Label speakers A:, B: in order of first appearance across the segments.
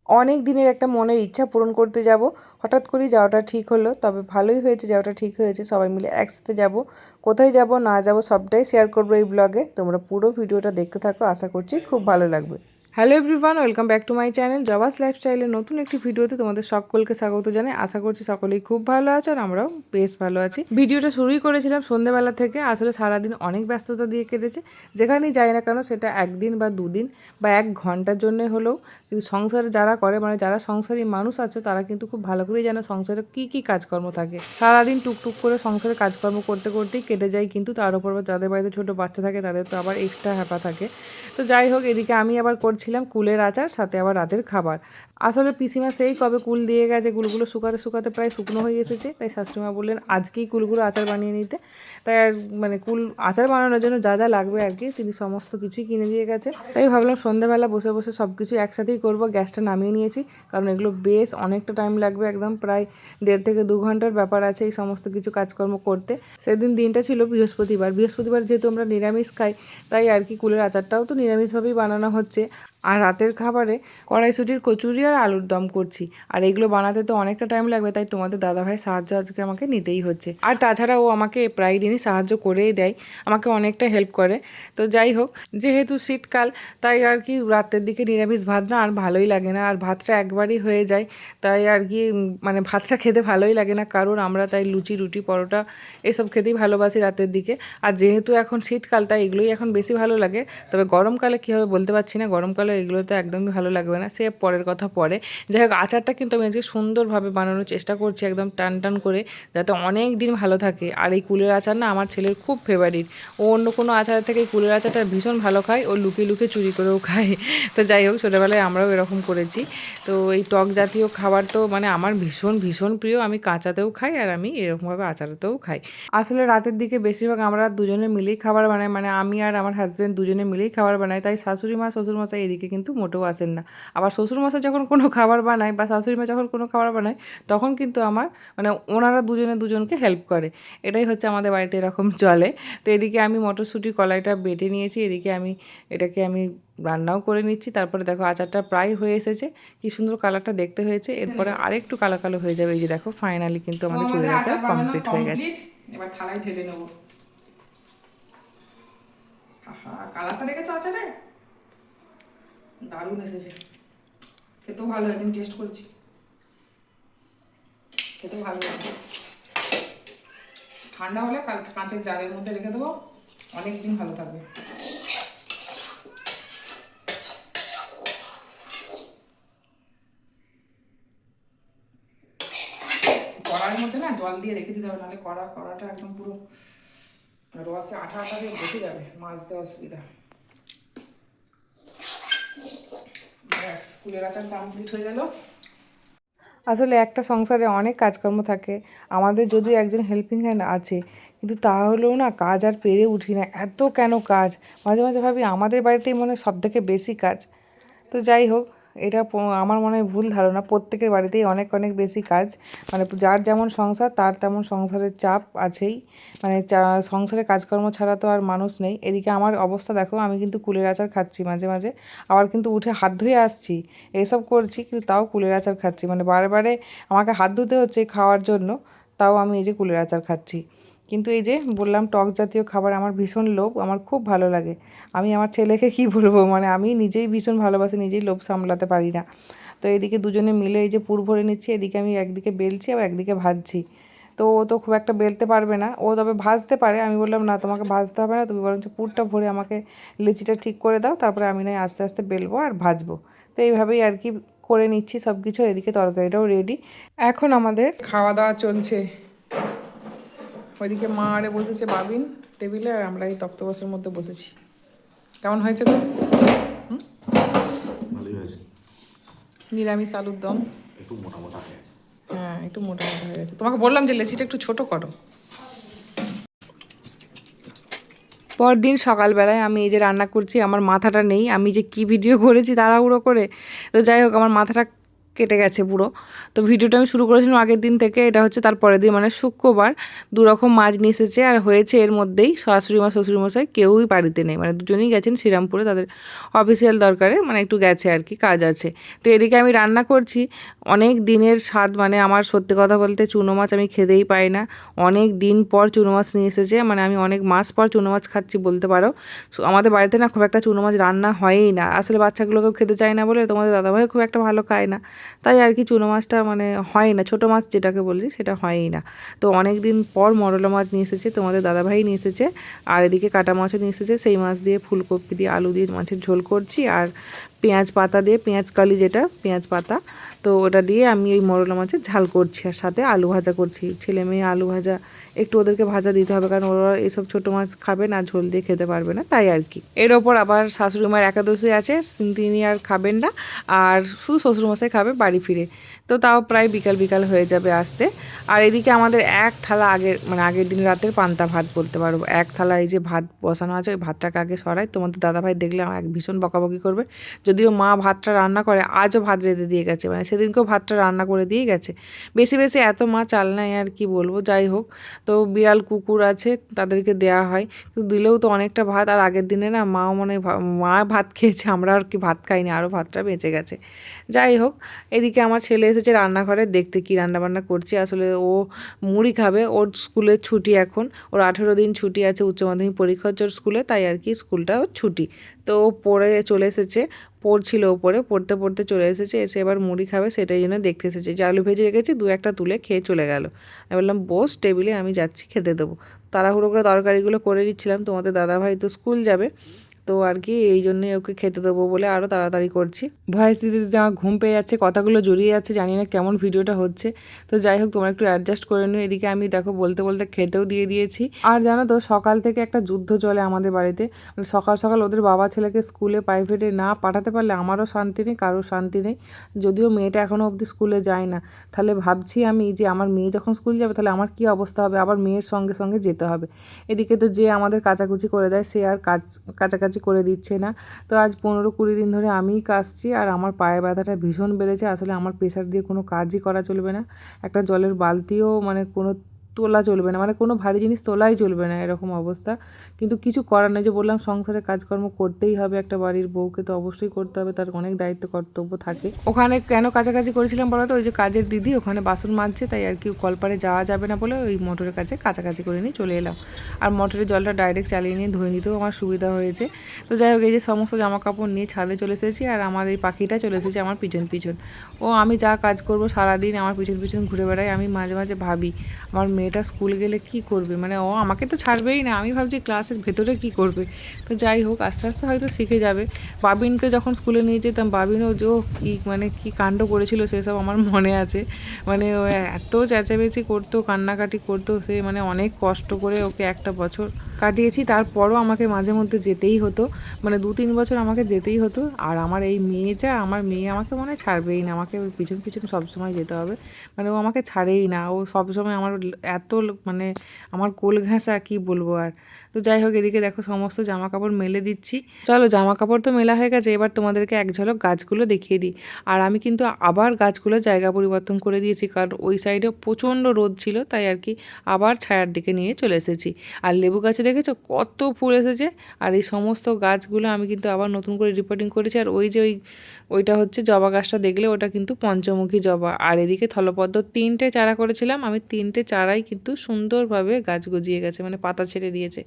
A: অনেক দিনের একটা মনের ইচ্ছা পূরণ করতে যাব। হঠাৎ করেই যাওয়াটা ঠিক হলো, তবে ভালোই হয়েছে যাওয়াটা ঠিক হয়েছে। সবাই মিলে একসাথে যাব। কোথায় যাব না যাব সবটাই শেয়ার করবো এই ব্লগে। তোমরা পুরো ভিডিওটা দেখতে থাকো, আশা করছি খুব ভালো লাগবে। Hello everyone, welcome back to my channel Jaba's লাইফস্টাইলের নতুন একটি ভিডিওতে তোমাদের সকলকে স্বাগত জানাই। আশা করছি সকলেই খুব ভালো আছো আর আমরাও বেশ ভালো আছি। ভিডিওটা শুরুই করেছিলাম সন্ধ্যেবেলা থেকে। আসলে সারাদিন অনেক ব্যস্ততা দিয়ে কেটেছে। যেখানেই যাই না কেন সেটা একদিন বা দুদিন বা 1 ঘন্টার জন্য হলেও, কিন্তু সংসারে যারা করে মানে যারা সংসারী মানুষ আছে তারা কিন্তু খুব ভালো করেই জানে সংসারে কী কী কাজকর্ম থাকে। সারাদিন টুকটুক করে সংসারে কাজকর্ম করতে করতেই কেটে যায়, কিন্তু তার উপর যাদের বাড়িতে ছোটো বাচ্চা থাকে তাদের তো আবার এক্সট্রা হ্যাপা থাকে। তো যাই হোক, এদিকে আমি আবার করছিলাম কুলের আচার, সাথে আবার রাতের খাবার। আসলে পিসিমা সেই কবে কুল দিয়ে গেছে, কুলগুলো শুকাতে শুকাতে প্রায় শুকনো হয়ে এসেছে, তাই শাশুড়িমা বললেন আজকেই কুলগুলো আচার বানিয়ে নিতে। তাই আর মানে কুল আচার বানানোর জন্য যা যা লাগবে আর কি তিনি সমস্ত কিছুই কিনে দিয়ে গেছে। তাই ভাবলাম সন্ধ্যাবেলা বসে বসে সব কিছু একসাথেই করবো। গ্যাসটা নামিয়ে নিয়েছি, কারণ এগুলো বেশ অনেকটা টাইম লাগবে, একদম প্রায় 1.5 থেকে 2 ঘন্টার ব্যাপার আছে এই সমস্ত কিছু কাজকর্ম করতে। সেদিন দিনটা ছিল বৃহস্পতিবার। বৃহস্পতিবার যেহেতু আমরা নিরামিষ খাই, তাই আর কি কুলের আচারটাও তো নিরামিষভাবেই বানানো হচ্ছে। আর রাতের খাবারে কড়াইশুঁটির কচুরি আর আলুর দম করছি। আর এগুলো বানাতে তো অনেকটা টাইম লাগবে, তাই তোমাদের দাদাভাই সাহায্য আজকে আমাকে নিতেই হচ্ছে। আর তাছাড়া ও আমাকে প্রায় দিনই সাহায্য করেই দেয়, আমাকে অনেকটা হেল্প করে। তো যাই হোক, যেহেতু শীতকাল তাই আর কি রাতের দিকে নিরামিষ ভাত না আর ভালোই লাগে না, আর ভাতটা একবারই হয়ে যায়। তাই আর কি মানে ভাতটা খেতে ভালোই লাগে না, কারণ আমরা তাই লুচি রুটি পরোটা এসব খেতেই ভালোবাসি রাতের দিকে। আর যেহেতু এখন শীতকাল তাই এগুলোই এখন বেশি ভালো লাগে। তবে গরমকালে কী হবে বলতে পারছি না, গরমকালে এগুলো তো একদমই ভালো লাগবে না, সে পরের কথা পরে। যাই হোক, আচারটা কিন্তু আমি আজকে সুন্দরভাবে বানানোর চেষ্টা করছি, একদম টান টান করে, যাতে অনেক দিন ভালো থাকে। আর এই কুলের আচার না আমার ছেলের খুব ফেভারিট। ও অন্য কোনো আচার থেকে কুলের আচারটা ভীষণ ভালো খায়, ও লুকিয়ে লুকিয়ে চুরি করেও খায়। তো যাই হোক, ছোটোবেলায় আমরাও এরকম করেছি। তো এই টক জাতীয় খাবার তো মানে আমার ভীষণ ভীষণ প্রিয়। আমি কাঁচাতেও খাই আর আমি এরকমভাবে আচারেতেও খাই। আসলে রাতের দিকে বেশিরভাগ আমরা দুজনে মিলেই খাবার বানাই, মানে আমি আর আমার হাজব্যান্ড দুজনে মিলেই খাবার বানাই। তাই শাশুড়ি মা শ্বশুরমশাই এদিকে কিন্তু মোটেও আসেন না। আবার শ্বশুরমশাই যখন কোনো খাবার বানায় বা শাশুড়ি মা যখন কোনো খাবার বানায়, তখন কিন্তু আমার মানে ওনারা দুজনে দুজনকে হেল্প করে। এটাই হচ্ছে আমাদের বাড়িতে এরকম চলে। তো এদিকে আমি মটরশুঁটি কলাইটা বেটে নিয়েছি, এদিকে এটাকে আমি রান্নাও করে নিচ্ছি। তারপরে দেখো আচারটা প্রায় হয়ে এসেছে, কি সুন্দর কালারটা দেখতে হয়েছে। এরপরে আরেকটু কালো কালো হয়ে যাবে। এই যে দেখো ফাইনালি কিন্তু আমাদের কুলের আচার কমপ্লিট হয়ে গেছে। এবার থালায় ঢেলে নেবো। আহা, কালারটা দেখেছো আচারে? দারুণ এসেছে, খেতেও ভালো হয়েছে। আমি টেস্ট করছি, খেতেও ভালো লাগছে। ঠান্ডা হলে কাঁচের জারের মধ্যে রেখে দেবো, অনেক দিন ভালো থাকবে। কড়াইয়ের মধ্যে না জল দিয়ে রেখে দিতে হবে, নাহলে কড়াটা একদম পুরো রসে আঠা আঠা দিয়ে বসে যাবে, মাজতে অসুবিধা। ব্যাস, কুলের আচার কমপ্লিট হয়ে গেল। আসলে একটা সংসারে অনেক কাজকর্ম থাকে, আমাদের যদিও একজন হেল্পিং হ্যান্ড আছে, কিন্তু তাহলেও না কাজ আর পেরে উঠি না। এত কেন কাজ, মাঝে মাঝে ভাবি আমাদের বাড়িতেই মনে হয় সব থেকে বেশি কাজ। তো যাই হোক, এটা আমার মনে হয় ভুল ধারণা। প্রত্যেকের বাড়িতেই অনেক অনেক বেশি কাজ, মানে যার যেমন সংসার তার তেমন সংসারের চাপ আছেই। মানে সংসারে কাজকর্ম ছাড়া তো আর মানুষ নেই। এদিকে আমার অবস্থা দেখো, আমি কিন্তু কুলের আচার খাচ্ছি মাঝে মাঝে, আবার কিন্তু উঠে হাত ধুয়ে আসছি, এসব করছি, কিন্তু তাও কুলের আচার খাচ্ছি। মানে বারে আমাকে হাত ধুতে হচ্ছে খাওয়ার জন্য, তাও আমি এই যে কুলের আচার খাচ্ছি। কিন্তু এই যে বললাম টক জাতীয় খাবার আমার ভীষণ লোভ, আমার খুব ভালো লাগে। আমি আমার ছেলেকে কি বলবো, মানে আমি নিজেই ভীষণ ভালোবাসি, নিজেই লোভ সামলাতে পারি না। তো এদিকে দুজনে মিলে এই যে পুর ভরে নিচ্ছি, এদিকে আমি একদিকে বেলছি আবার একদিকে ভাজছি। তো ও তো খুব একটা বেলতে পারবে না, ও তবে ভাজতে পারে। আমি বললাম না, তোমাকে ভাজতে হবে না, তুমি বরঞ্চ পুরটা ভরে আমাকে লিচিটা ঠিক করে দাও, তারপরে আমি নয় আস্তে আস্তে বেলবো আর ভাজবো। তো এইভাবেই আর কি করে নিচ্ছি সব কিছু। এদিকে তরকারিটাও রেডি। এখন আমাদের খাওয়া দাওয়া চলছে। ওইদিকে মা আরে বসেছে বাবিন টেবিলে, আর আমরা এই তক্তপোষের মধ্যে বসেছি। কেমন হয়েছে তো?
B: ভালোই হয়েছে।
A: নিরামিষ আলুর দম।
B: একটু মোটা মোটা হয়ে গেছে।
A: হ্যাঁ, একটু মোটা মোটা হয়ে গেছে। তোমাকে বললাম যে লেচিটা একটু ছোট করো। পরদিন সকালবেলায় আমি এই যে রান্না করছি, আমার মাথাটা নেই, আমি যে কি ভিডিও করেছি তাড়াহুড়ো করে। তো যাই হোক, আমার মাথাটা কেটে গেছে পুরো। তো ভিডিওটা আমি শুরু করেছিলাম আগের দিন থেকে, এটা হচ্ছে তার পরের দিন মানে শুক্রবার। 2 রকম মাছ নিয়ে এসেছে আর হয়েছে এর মধ্যেই শাশুড়ি মা শ্বশুরমশাই কেউই বাড়িতে নেই, মানে দুজনেই গেছেন শ্রীরামপুরে তাদের অফিসিয়াল দরকারে, মানে একটু গেছে আর কি, কাজ আছে। তো এদিকে আমি রান্না করছি, অনেক দিনের স্বাদ, মানে আমার সত্যি কথা বলতে চুনো মাছ আমি খেতেই পাই না। অনেক দিন পর চুনো মাছ নিয়ে এসেছে, মানে আমি অনেক মাস পর চুনো মাছ খাচ্ছি বলতে পারো। আমাদের বাড়িতে না খুব একটা চুনো মাছ রান্না হয়ই না, আসলে বাচ্চাগুলোকেও খেতে চায় না বলে, তোমাদের দাদাভাই খুব একটা ভালো খায় না, তাই আর কি চুনো মাছটা মানে হয় না, ছোটো মাছ যেটাকে বলছি সেটা হয়ই না। তো অনেক দিন পর মরলা মাছ নিয়ে এসেছে, তোমাদের দাদাভাই নিয়ে এসেছে, আর এদিকে কাটা মাছও নিয়ে এসেছে। সেই মাছ দিয়ে ফুলকপি দিয়ে আলু দিয়ে মাছের ঝোল করছি, আর পেঁয়াজ পাতা দিয়ে, পেঁয়াজ কালি যেটা পেঁয়াজ পাতা, তো ওটা দিয়ে আমি এই মরলা মাছের ঝাল করছি, আর সাথে আলু ভাজা করছি। ছেলে মেয়ে আলু ভাজা একটু ওদেরকে ভাজা দিতে হবে, কারণ ওরা এসব ছোটো মাছ খাবে না, ঝোল দিয়ে খেতে পারবে না, তাই আর কি। এর ওপর আবার শাশুড়ি মায়ের একাদশী আছে, তিনি আর খাবেন না, আর শুধু শ্বশুরমশাই খাবে বাড়ি ফিরে। তো তাও প্রায় বিকাল বিকাল হয়ে যাবে আসতে। আর এদিকে আমাদের এক থালা আগের দিন রাতের পান্তা ভাত বলতে পারবো, এক থালা এই যে ভাত বসানো আছে, ওই ভাতটাকে আগে সরাই। তোমাদের দাদাভাই দেখলে আমার ভীষণ বকাবকি করবে, যদিও মা ভাতটা রান্না করে, আজও ভাত রেঁধে দিয়ে গেছে, মানে সেদিনকেও ভাতটা রান্না করে দিয়ে গেছে। বেশি বেশি এত মা চাল নাই আর কি বলবো, যাই হোক। তো বিড়াল কুকুর আছে, তাদেরকে দেওয়া হয়, কিন্তু দিলেও তো অনেকটা ভাত। আর আগের দিনে না মাও মনে মা ভাত খেয়েছে, আমরা আর কি ভাত খাইনি, আরও ভাতটা বেঁচে গেছে। যাই হোক, এদিকে আমার ছেলে এসেছে রান্নাঘরে দেখতে কি রান্নাবান্না করছি। আসলে ও মুড়ি খাবে, ওর স্কুলের ছুটি এখন, ওর 18 দিন ছুটি আছে, উচ্চ মাধ্যমিক পরীক্ষা হচ্ছে ওর স্কুলে, তাই আর কি স্কুলটা ওর ছুটি। তো ও পড়ে চলে এসেছে, পড়ছিল ওপরে, পড়তে পড়তে চলে এসেছে, এসে এবার মুড়ি খাবে, সেটাই জন্য দেখতে এসেছে। যে আলু ভেজে রেখেছি, 2-1টা তুলে খেয়ে চলে গেল। আমি বললাম বস টেবিলে, আমি যাচ্ছি খেতে দেবো। তাড়াহুড়ো করে তরকারিগুলো করে দিচ্ছিলাম, তোমাদের দাদাভাই তো স্কুল যাবে, তো আর কি এই জন্যই ওকে খেতে দেবো বলে আরও তাড়াতাড়ি করছি। ভয়েস দিতে দিতে আমার ঘুম পেয়ে যাচ্ছে, কথাগুলো জড়িয়ে যাচ্ছে, জানি না কেমন ভিডিওটা হচ্ছে। তো যাই হোক, তোমরা একটু অ্যাডজাস্ট করে নিও। এদিকে আমি দেখো বলতে বলতে খেতেও দিয়ে দিয়েছি। আর জানো তো, সকাল থেকে একটা যুদ্ধ চলে আমাদের বাড়িতে, মানে সকাল সকাল ওদের বাবা ছেলেকে স্কুলে প্রাইভেটে না পাঠাতে পারলে আমারও শান্তি নেই, কারোর শান্তি নেই। যদিও মেয়েটা এখনও অবধি স্কুলে যায় না, তাহলে ভাবছি আমি যে আমার মেয়ে যখন স্কুল যাবে তাহলে আমার কী অবস্থা হবে, আবার মেয়ের সঙ্গে সঙ্গে যেতে হবে। এদিকে তো যে আমাদের কাচাকুচি করে দেয়, সে আর কাছাকাছি করে দিচ্ছে না। তো আজ 15-20 দিন ধরে আমিই কাচছি, আর আমার পায়ে ব্যথাটা ভীষণ বেড়েছে। আসলে আমার প্রেশার দিয়ে কোনো কাজই করা চলবে না, একটা জলের বালতিও মানে কোনো তোলা চলবে না, মানে কোনো ভারী জিনিস তোলাই চলবে না, এরকম অবস্থা। কিন্তু কিছু করার নেই, যে বললাম সংসারে কাজকর্ম করতেই হবে, একটা বাড়ির বউকে তো অবশ্যই করতে হবে, তার অনেক দায়িত্ব কর্তব্য থাকে। ওখানে কেন কাছাকাছি করেছিলাম বলো তো, ওই যে কাজের দিদি ওখানে বাসন মাজছে, তাই আর কি কলপারে যাওয়া যাবে না বলে ওই মোটরের কাছে কাছাকাছি করে নিয়ে চলে এলাম। আর মোটরের জলটা ডাইরেক্ট চালিয়ে নিয়ে ধুয়ে নিতেও আমার সুবিধা হয়েছে। তো যাই হোক, এই যে সমস্ত জামা কাপড় নিয়ে ছাদে চলে এসেছি, আর আমার এই পাখিটা চলে এসেছে আমার পিছন পিছন। ও আমি যা কাজ করব সারাদিন আমার পিছন পিছন ঘুরে বেড়াই। আমি মাঝে মাঝে ভাবি আমার মেয়েটা স্কুল গেলে কি করবে, মানে ও আমাকে তো ছাড়বেই না, আমি ভাবছি ক্লাসের ভেতরে কি করবে। তো যাই হোক, আস্তে আস্তে হয়তো শিখে যাবে। বাবিনকে যখন স্কুলে নিয়ে যেতাম, বাবিনও যে কী মানে কী কাণ্ড করেছিল সেসব আমার মনে আছে। মানে ও এত চেঁচামেচি করতো, কান্নাকাটি করতো, সে মানে অনেক কষ্ট করে ওকে একটা বছর কাটিয়েছি, তারপরও আমাকে মাঝে মধ্যে যেতেই হতো, মানে 2-3 বছর আমাকে যেতেই হতো। আর আমার এই আমার মেয়ে আমাকে মনে হয় ছাড়বেই না, আমাকে ওই পিছন পিছন সবসময় যেতে হবে, মানে ও আমাকে ছাড়েই না, ও সবসময় আমার এত মানে আমার কোল ঘেঁষা কী বলবো আর। তো যাই হোক, এদিকে দেখো সমস্ত জামা কাপড় মেলে দিচ্ছি। চলো, জামা কাপড় তো মেলা হয়ে গেছে, এবার তোমাদেরকে এক ঝলক গাছগুলো দেখিয়ে দিই। আর আমি কিন্তু আবার গাছগুলো জায়গা পরিবর্তন করে দিয়েছি, কারণ ওই সাইডে প্রচণ্ড রোদ ছিল, তাই আর কি আবার ছায়ার দিকে নিয়ে চলে এসেছি। আর লেবু গাছে দেখেছো কত ফুল এসেছে। আর এই সমস্ত গাছগুলো আমি কিন্তু আবার নতুন করে রিপোর্টিং করেছি। আর ওই যে ওইটা হচ্ছে জবা গাছটা, দেখলে ওটা কিন্তু পঞ্চমুখী জবা। আর এদিকে থলপদ্ম 3টে চারা করেছিলাম আমি, 3টে চারাই কিন্তু সুন্দরভাবে গাছ গজিয়ে গেছে, মানে পাতা ছেড়ে দিয়েছে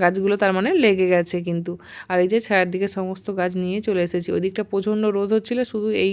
A: গাছগুলো, তার মানে লেগে গেছে কিন্তু। আর এই যে ছায়ার দিকে সমস্ত গাছ নিয়ে চলে এসেছি। ওই দিকটা প্রচণ্ড রোদ হচ্ছিলো, শুধু এই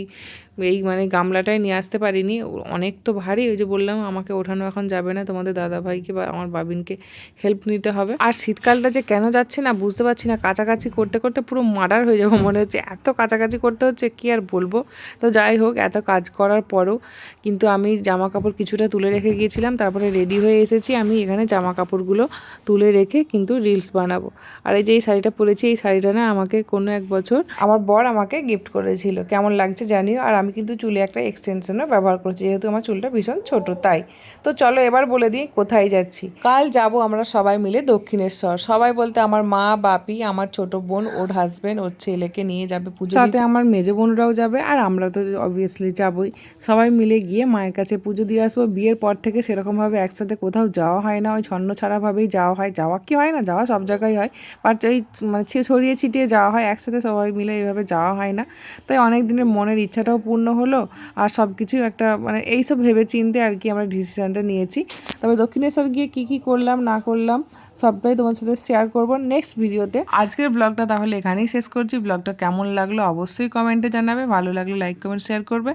A: মানে গামলাটাই নিয়ে আসতে পারিনি, অনেক তো ভারী। ওই যে বললাম আমাকে ওঠানো এখন যাবে না, তোমাদের দাদাভাইকে বা আমার বাবিনকে হেল্প নিতে হবে। আর শীতকালটা যে কেন যাচ্ছে না বুঝতে পারছি না, কাছাকাছি করতে করতে পুরো মার্ডার হয়ে যাবো মনে হচ্ছে, এত কাছাকাছি করতে হচ্ছে কি আর বলবো। তো যাই হোক, এত কাজ করার পরও কিন্তু আমি জামা কাপড় কিছুটা তুলে রেখে গিয়েছিলাম, তারপরে রেডি হয়ে এসেছি। আমি এখানে জামা কাপড়গুলো তুলে রেখে কিন্তু রিলস বানাবো। আর এই যে এই শাড়িটা পরেছি, এই শাড়িটা না আমাকে কোনো এক বছর আমার বর আমাকে গিফট করেছিল, কেমন লাগছে জানিও। আর আমি কিন্তু চুলে একটা এক্সটেনশনও ব্যবহার করছি, যেহেতু আমার চুলটা ভীষণ ছোট তাই। তো চলো এবার বলে দিই কোথায় যাচ্ছি। কাল যাব আমরা সবাই মিলে দক্ষিণেশ্বর। সবাই বলতে আমার মা, বাপি, আমার ছোট বোন, ওর হাজবেন্ড, ওর ছেলেকে নিয়ে যাবে পুজো দিতে। সাথে আমার মেজো বোনরাও যাবে, আর আমরা তো অবভিয়াসলি যাবই। সবাই মিলে গিয়ে মায়ের কাছে পুজো দিয়ে আসবো। বিয়ের পর থেকে সেরকমভাবে একসাথে কোথাও যাওয়া হয় না, ওই ছন্ন ছাড়াভাবেই যাওয়া হয়। যাওয়া কি হয় না, যাওয়া সব জায়গায় হয়, বাট এই মানে ছড়িয়ে ছিটিয়ে যাওয়া হয়, একসাথে সবাই মিলে এইভাবে যাওয়া হয় না। তাই অনেক দিনের মনের ইচ্ছাটাও পূর্ণ হলো, আর সব কিছুই একটা মানে এইসব ভেবে চিনতে আর কি আমরা ডিসিশানটা নিয়েছি। তবে দক্ষিণেশ্বর গিয়ে কী কী করলাম না করলাম সবটাই তোমার সাথে শেয়ার করবো নেক্সট ভিডিওতে। আজকের ব্লগটা তাহলে এখানেই শেষ করছি। ব্লগটা কেমন লাগলো অবশ্যই কমেন্টে জানাবে, ভালো লাগলে লাইক কমেন্ট শেয়ার করবে।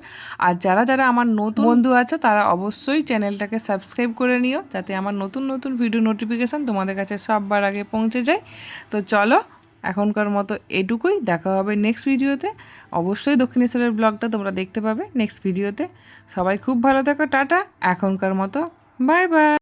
A: আর যারা যারা আমার নতুন বন্ধু আছে তারা অবশ্যই চ্যানেলটাকে সাবস্ক্রাইব করে নিও, যাতে আমার নতুন নতুন ভিডিও নোটিফিকেশান তোমাদের কাছে সববার আগে পৌঁছে যায়। তো চলো এখনকার মতো এটুকুই, দেখা হবে নেক্সট ভিডিওতে। অবশ্যই দক্ষিণেশ্বরের ব্লগটা তোমরা দেখতে পাবে নেক্সট ভিডিওতে। সবাই খুব ভালো থাকো, টাটা, এখনকার মতো বাই বাই।